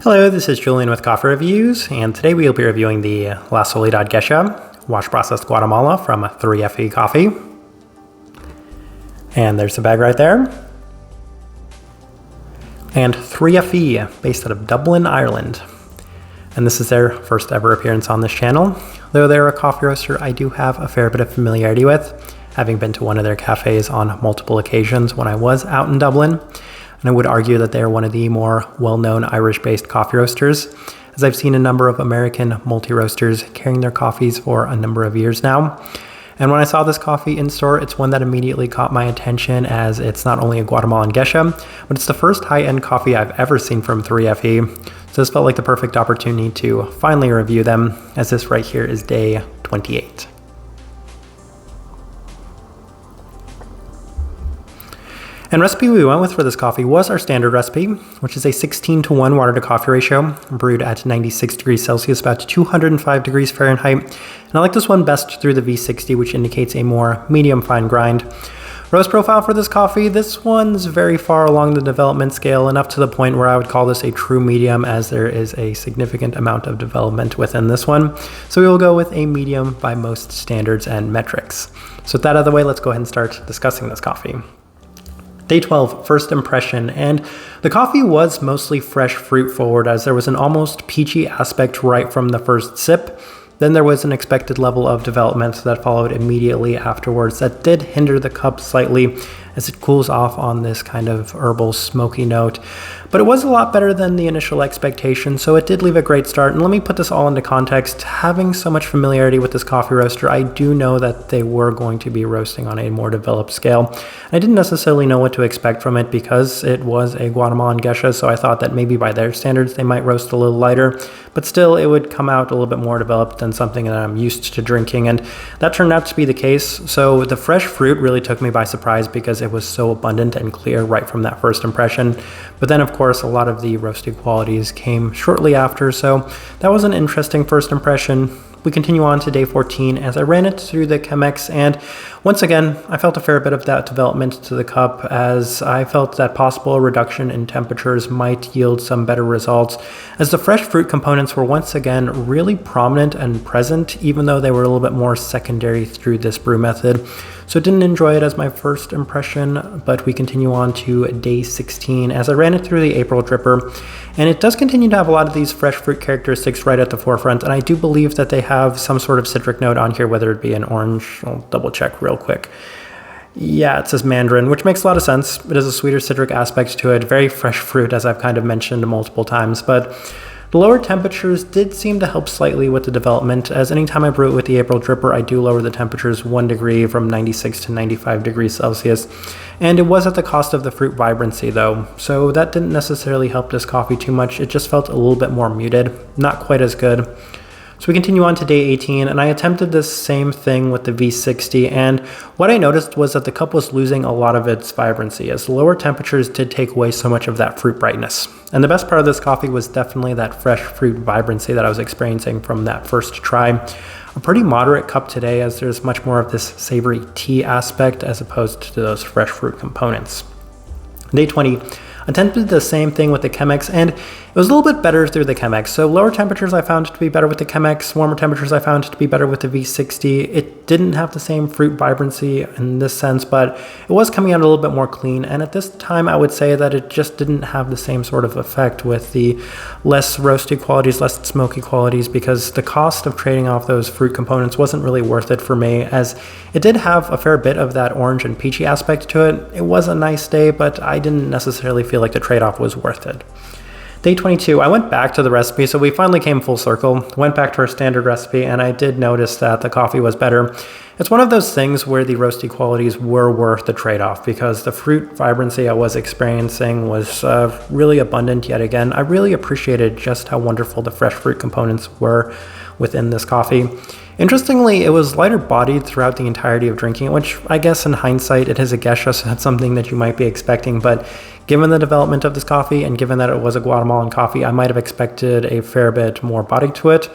Hello, this is Julian with Coffee Reviews, and today we will be reviewing the La Soledad Geisha, wash processed Guatemala from 3FE Coffee. And there's the bag right there. And 3FE, based out of Dublin, Ireland. And this is their first ever appearance on this channel. Though they're a coffee roaster I do have a fair bit of familiarity with, having been to one of their cafes on multiple occasions when I was out in Dublin. And I would argue that they are one of the more well-known Irish-based coffee roasters, as I've seen a number of American multi-roasters carrying their coffees for a number of years now. And when I saw this coffee in store, it's one that immediately caught my attention, as it's not only a Guatemalan Geisha, but it's the first high-end coffee I've ever seen from 3FE. So this felt like the perfect opportunity to finally review them, as this right here is day 28. And recipe we went with for this coffee was our standard recipe, which is a 16:1 water to coffee ratio, brewed at 96 degrees Celsius, about 205 degrees Fahrenheit. And I like this one best through the V60, which indicates a more medium fine grind. Roast profile for this coffee, this one's very far along the development scale, enough to the point where I would call this a true medium, as there is a significant amount of development within this one. So we will go with a medium by most standards and metrics. So with that out of the way, let's go ahead and start discussing this coffee. Day 12, first impression, and the coffee was mostly fresh fruit forward, as there was an almost peachy aspect right from the first sip. Then there was an expected level of development that followed immediately afterwards that did hinder the cup slightly, as it cools off on this kind of herbal smoky note. But it was a lot better than the initial expectation, so it did leave a great start. And let me put this all into context. Having so much familiarity with this coffee roaster, I do know that they were going to be roasting on a more developed scale. I didn't necessarily know what to expect from it because it was a Guatemalan Geisha, so I thought that maybe by their standards they might roast a little lighter, but still it would come out a little bit more developed than something that I'm used to drinking, and that turned out to be the case. So the fresh fruit really took me by surprise because it was so abundant and clear right from that first impression. But then of course a lot of the roasted qualities came shortly after, so that was an interesting first impression. We continue on to day 14 as I ran it through the Chemex, and once again I felt a fair bit of that development to the cup, as I felt that possible reduction in temperatures might yield some better results, as the fresh fruit components were once again really prominent and present, even though they were a little bit more secondary through this brew method. So didn't enjoy it as my first impression, but we continue on to day 16 as I ran it through the April dripper, and it does continue to have a lot of these fresh fruit characteristics right at the forefront, and I do believe that they have some sort of citric note on here, whether it be an orange. I'll double check real quick. Yeah, it says mandarin, which makes a lot of sense. It has a sweeter citric aspect to it, very fresh fruit, as I've kind of mentioned multiple times, but the lower temperatures did seem to help slightly with the development, as anytime I brew it with the April dripper, I do lower the temperatures 1 degree from 96 to 95 degrees Celsius. And it was at the cost of the fruit vibrancy though, so that didn't necessarily help this coffee too much. It just felt a little bit more muted, not quite as good. So we continue on to day 18, and I attempted this same thing with the V60, and what I noticed was that the cup was losing a lot of its vibrancy, as the lower temperatures did take away so much of that fruit brightness. And the best part of this coffee was definitely that fresh fruit vibrancy that I was experiencing from that first try. A pretty moderate cup today, as there's much more of this savory tea aspect as opposed to those fresh fruit components. Day 20. Attempted the same thing with the Chemex, and it was a little bit better through the Chemex. So lower temperatures I found to be better with the Chemex, warmer temperatures I found to be better with the V60. It didn't have the same fruit vibrancy in this sense, but it was coming out a little bit more clean, and at this time I would say that it just didn't have the same sort of effect with the less roasty qualities, less smoky qualities, because the cost of trading off those fruit components wasn't really worth it for me, as it did have a fair bit of that orange and peachy aspect to it. It was a nice day, but I didn't necessarily feel like the trade-off was worth it. Day 22, I went back to the recipe, so we finally came full circle, went back to our standard recipe, and I did notice that the coffee was better. It's one of those things where the roasty qualities were worth the trade-off, because the fruit vibrancy I was experiencing was really abundant yet again. I really appreciated just how wonderful the fresh fruit components were within this coffee. Interestingly, it was lighter bodied throughout the entirety of drinking it, which I guess in hindsight it is a geisha, so that's something that you might be expecting, but given the development of this coffee and given that it was a Guatemalan coffee, I might have expected a fair bit more body to it,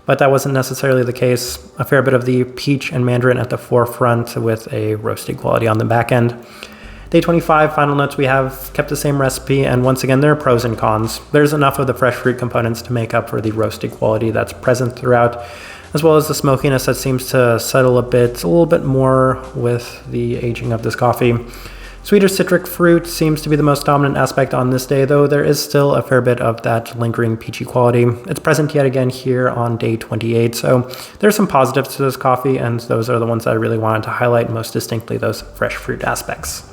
but that wasn't necessarily the case. A fair bit of the peach and mandarin at the forefront with a roasty quality on the back end. Day 25, final notes, we have kept the same recipe, and once again, there are pros and cons. There's enough of the fresh fruit components to make up for the roasted quality that's present throughout, as well as the smokiness that seems to settle a little bit more with the aging of this coffee. Sweeter citric fruit seems to be the most dominant aspect on this day, though there is still a fair bit of that lingering peachy quality. It's present yet again here on day 28, so there's some positives to this coffee, and those are the ones that I really wanted to highlight, most distinctly those fresh fruit aspects.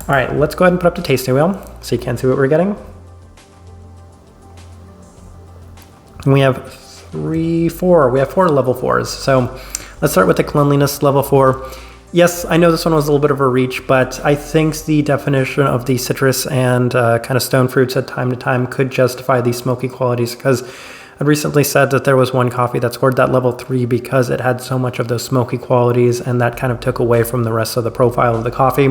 All right, let's go ahead and put up the tasting wheel so you can see what we're getting. We have four level 4s. So let's start with the cleanliness level 4. Yes, I know this one was a little bit of a reach, but I think the definition of the citrus and kind of stone fruits at time to time could justify these smoky qualities, because I've recently said that there was one coffee that scored that level 3 because it had so much of those smoky qualities, and that kind of took away from the rest of the profile of the coffee.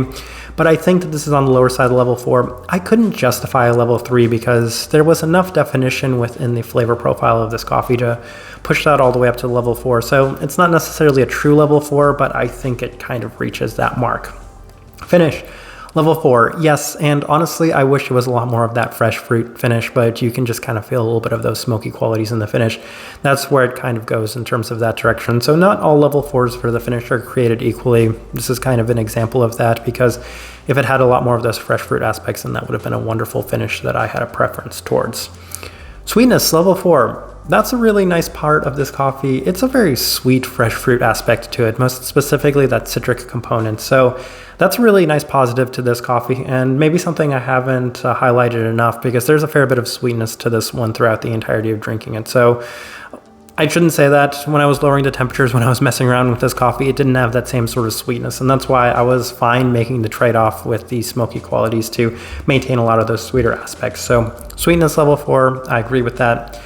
But I think that this is on the lower side of level 4. I couldn't justify a level 3 because there was enough definition within the flavor profile of this coffee to push that all the way up to level 4. So it's not necessarily a true level 4, but I think it kind of reaches that mark. Finish. Level 4, yes, and honestly, I wish it was a lot more of that fresh fruit finish, but you can just kind of feel a little bit of those smoky qualities in the finish. That's where it kind of goes in terms of that direction. So not all level 4s for the finish are created equally. This is kind of an example of that, because if it had a lot more of those fresh fruit aspects, then that would have been a wonderful finish that I had a preference towards. Sweetness, level 4. That's a really nice part of this coffee. It's a very sweet, fresh fruit aspect to it, most specifically that citric component. So that's a really nice positive to this coffee, and maybe something I haven't highlighted enough, because there's a fair bit of sweetness to this one throughout the entirety of drinking it. So I shouldn't say that. When I was lowering the temperatures, when I was messing around with this coffee, it didn't have that same sort of sweetness, and that's why I was fine making the trade-off with the smoky qualities to maintain a lot of those sweeter aspects. So sweetness level 4, I agree with that.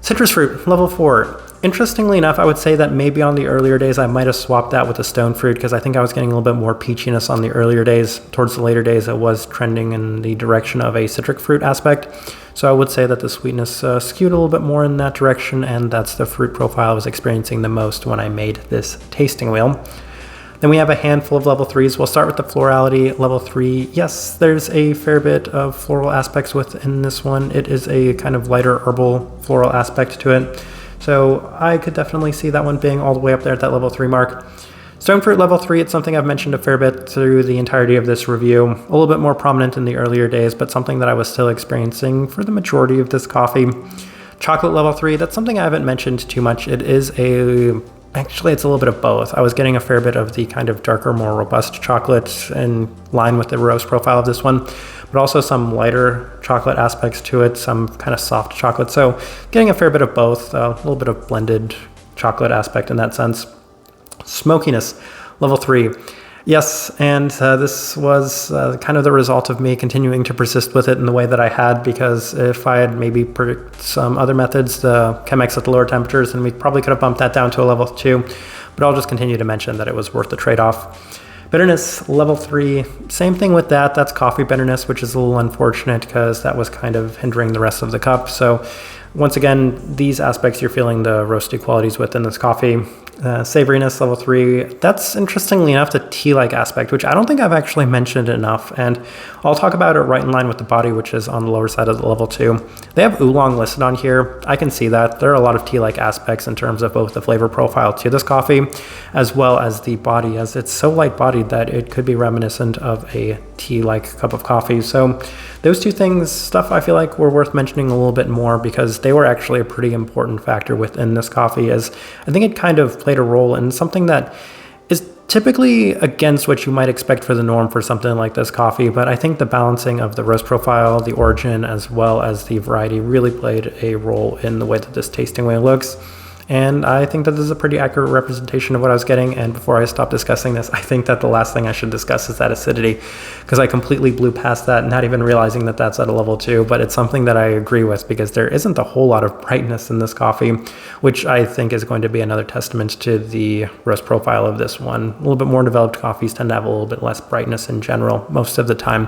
Citrus fruit, level 4. Interestingly enough, I would say that maybe on the earlier days, I might have swapped that with the stone fruit, because I think I was getting a little bit more peachiness on the earlier days. Towards the later days, it was trending in the direction of a citric fruit aspect. So I would say that the sweetness skewed a little bit more in that direction, and that's the fruit profile I was experiencing the most when I made this tasting wheel. Then we have a handful of level 3s. We'll start with the florality. Level 3, yes, there's a fair bit of floral aspects within this one. It is a kind of lighter herbal floral aspect to it. So I could definitely see that one being all the way up there at that level 3 mark. Stone fruit level 3, it's something I've mentioned a fair bit through the entirety of this review. A little bit more prominent in the earlier days, but something that I was still experiencing for the majority of this coffee. Chocolate level 3, that's something I haven't mentioned too much. Actually, it's a little bit of both. I was getting a fair bit of the kind of darker, more robust chocolate in line with the roast profile of this one, but also some lighter chocolate aspects to it, some kind of soft chocolate. So getting a fair bit of both, a little bit of blended chocolate aspect in that sense. Smokiness, level 3. Yes, and this was kind of the result of me continuing to persist with it in the way that I had, because if I had maybe predicted some other methods, the Chemex at the lower temperatures, then we probably could have bumped that down to a level 2, but I'll just continue to mention that it was worth the trade-off. Bitterness, level 3, same thing with that. That's coffee bitterness, which is a little unfortunate because that was kind of hindering the rest of the cup. So once again, these aspects you're feeling the roasty qualities within this coffee. Savoriness, level 3, that's interestingly enough the tea-like aspect, which I don't think I've actually mentioned enough, and I'll talk about it right in line with the body, which is on the lower side of the level 2. They have oolong listed on here. I can see that. There are a lot of tea-like aspects in terms of both the flavor profile to this coffee, as well as the body, as it's so light-bodied that it could be reminiscent of a tea-like cup of coffee. So those two things, stuff I feel like were worth mentioning a little bit more, because they were actually a pretty important factor within this coffee, as I think it kind of played a role in something that is typically against what you might expect for the norm for something like this coffee. But I think the balancing of the roast profile, the origin, as well as the variety really played a role in the way that this tasting wheel looks. And I think that this is a pretty accurate representation of what I was getting. And before I stop discussing this, I think that the last thing I should discuss is that acidity, because I completely blew past that, not even realizing that that's at a level 2. But it's something that I agree with, because there isn't a whole lot of brightness in this coffee, which I think is going to be another testament to the roast profile of this one. A little bit more developed coffees tend to have a little bit less brightness in general most of the time.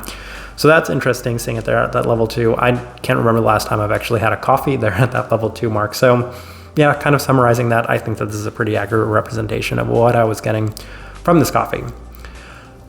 So that's interesting, seeing it there at that level 2. I can't remember the last time I've actually had a coffee there at that level 2 mark. So yeah, kind of summarizing that, I think that this is a pretty accurate representation of what I was getting from this coffee.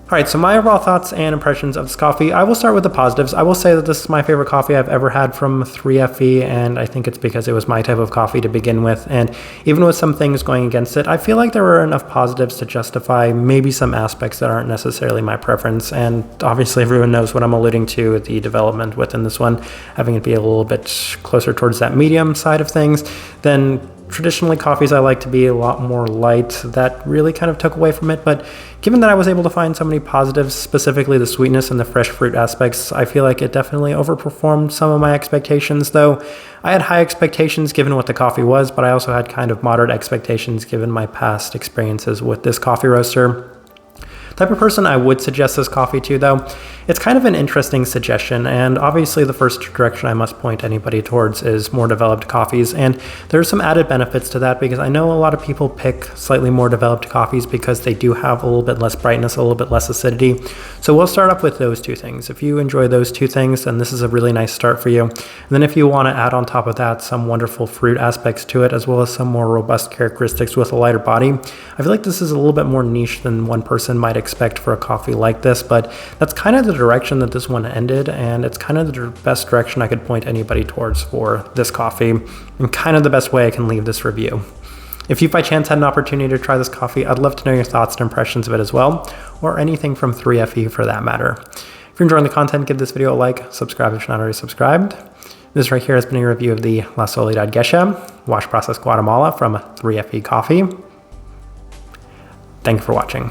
All right, so my overall thoughts and impressions of this coffee, I will start with the positives. I will say that this is my favorite coffee I've ever had from 3FE, and I think it's because it was my type of coffee to begin with. And even with some things going against it, I feel like there were enough positives to justify maybe some aspects that aren't necessarily my preference. And obviously everyone knows what I'm alluding to, the development within this one, having it be a little bit closer towards that medium side of things. Then traditionally coffees I like to be a lot more light. That really kind of took away from it, but given that I was able to find so many positives, specifically the sweetness and the fresh fruit aspects, I feel like it definitely overperformed some of my expectations, though I had high expectations given what the coffee was, but I also had kind of moderate expectations given my past experiences with this coffee roaster. Type of person I would suggest this coffee to, though, it's kind of an interesting suggestion, and obviously the first direction I must point anybody towards is more developed coffees, and there's some added benefits to that because I know a lot of people pick slightly more developed coffees because they do have a little bit less brightness, a little bit less acidity. So we'll start up with those two things. If you enjoy those two things, then this is a really nice start for you. And then if you want to add on top of that some wonderful fruit aspects to it, as well as some more robust characteristics with a lighter body, I feel like this is a little bit more niche than one person might expect for a coffee like this, but that's kind of the direction that this one ended, and it's kind of the best direction I could point anybody towards for this coffee, and kind of the best way I can leave this review. If you by chance had an opportunity to try this coffee, I'd love to know your thoughts and impressions of it as well, or anything from 3FE for that matter. If you're enjoying the content, give this video a like, subscribe if you're not already subscribed. This right here has been a review of the La Soledad Gesha Wash Process Guatemala from 3FE Coffee. Thank you for watching.